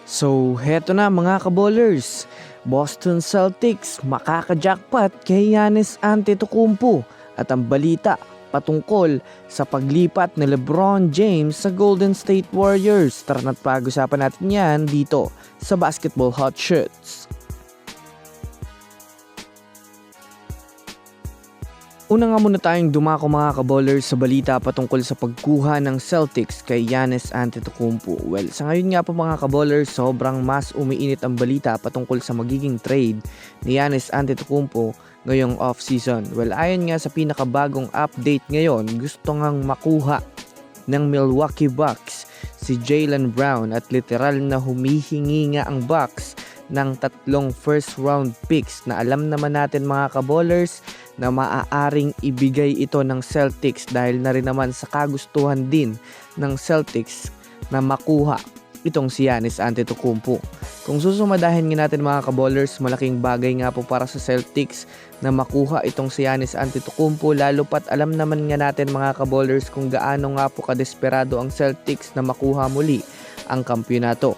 So, heto na mga kabowlers. Boston Celtics makaka-jackpot kay Giannis Antetokounmpo at ang balita patungkol sa paglipat ni LeBron James sa Golden State Warriors. Tara na't pag-usapan natin yan dito sa Basketball Hot Shots. Una nga muna tayong dumako mga kabowlers sa balita patungkol sa pagkuha ng Celtics kay Giannis Antetokounmpo. Well, sa ngayon nga po mga kabowlers, sobrang mas umiinit ang balita patungkol sa magiging trade ni Giannis Antetokounmpo ngayong off-season. Well, ayon nga sa pinakabagong update ngayon, gusto ngang makuha ng Milwaukee Bucks si Jaylen Brown at literal na humihingi nga ang Bucks ng 3 first round picks na alam naman natin mga kabowlers na maaaring ibigay ito ng Celtics dahil na rin naman sa kagustuhan din ng Celtics na makuha itong si Giannis Antetokounmpo. Kung susumadahin nga natin mga kabowlers, malaking bagay nga po para sa Celtics na makuha itong si Giannis Antetokounmpo, lalo pat alam naman nga natin mga kabowlers kung gaano nga po kadesperado ang Celtics na makuha muli ang kampyonato.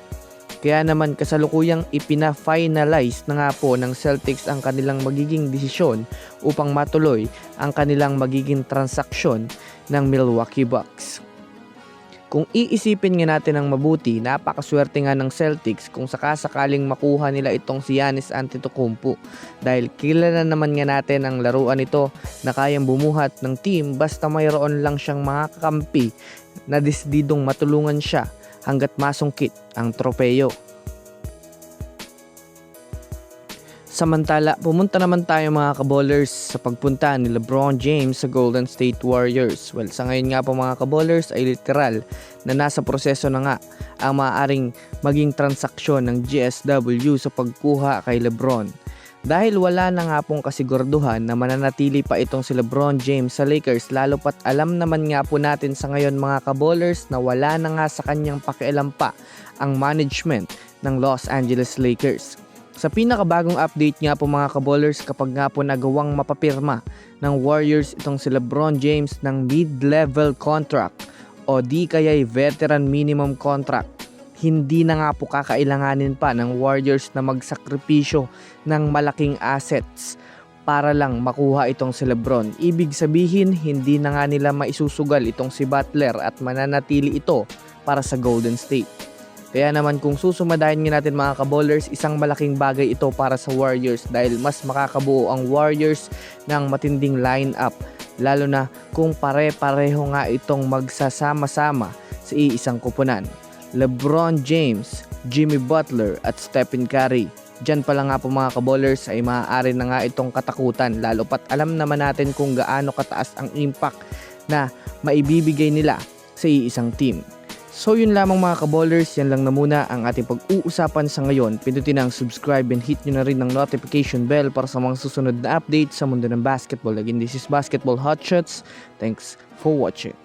Kaya naman kasalukuyang ipina-finalize na nga po ng Celtics ang kanilang magiging desisyon upang matuloy ang kanilang magiging transaksyon ng Milwaukee Bucks. Kung iisipin nga natin ng mabuti, napakaswerte nga ng Celtics kung sakasakaling makuha nila itong si Giannis Antetokounmpo dahil kilala naman nga natin ang laruan ito na kayang bumuhat ng team basta mayroon lang siyang mga kakampi na desididong matulungan siya hanggat masungkit ang tropeyo. Samantala, pumunta naman tayo mga kabowlers sa pagpunta ni LeBron James sa Golden State Warriors. Well, sa ngayon nga po mga kabowlers ay literal na nasa proseso na nga ang maaaring maging transaksyon ng GSW sa pagkuha kay LeBron. Dahil wala na nga pong kasiguraduhan na mananatili pa itong si LeBron James sa Lakers, lalo pat alam naman nga po natin sa ngayon mga kabowlers na wala na nga sa kanyang pakialam pa ang management ng Los Angeles Lakers. Sa pinakabagong update nga po mga kabowlers, kapag nga po nagawang mapapirma ng Warriors itong si LeBron James ng mid-level contract o di kaya'y veteran minimum contract, hindi na nga po kakailanganin pa ng Warriors na magsakripisyo ng malaking assets para lang makuha itong si LeBron. Ibig sabihin, hindi na nga nila maisusugal itong si Butler at mananatili ito para sa Golden State. Kaya naman kung susumadahin nga natin mga kabowlers, isang malaking bagay ito para sa Warriors dahil mas makakabuo ang Warriors ng matinding lineup, lalo na kung pare-pareho nga itong magsasama-sama sa iisang koponan. LeBron James, Jimmy Butler at Stephen Curry. Diyan pa lang nga po mga kabowlers ay maaari na nga itong katakutan, lalo pat alam naman natin kung gaano kataas ang impact na maibibigay nila sa iisang team. So yun lamang mga kabowlers, yan lang na muna ang ating pag-uusapan sa ngayon. Pindutin ang subscribe and hit nyo na rin ng notification bell para sa mga susunod na update sa mundo ng basketball. Again, this is Basketball Hot Shots. Thanks for watching.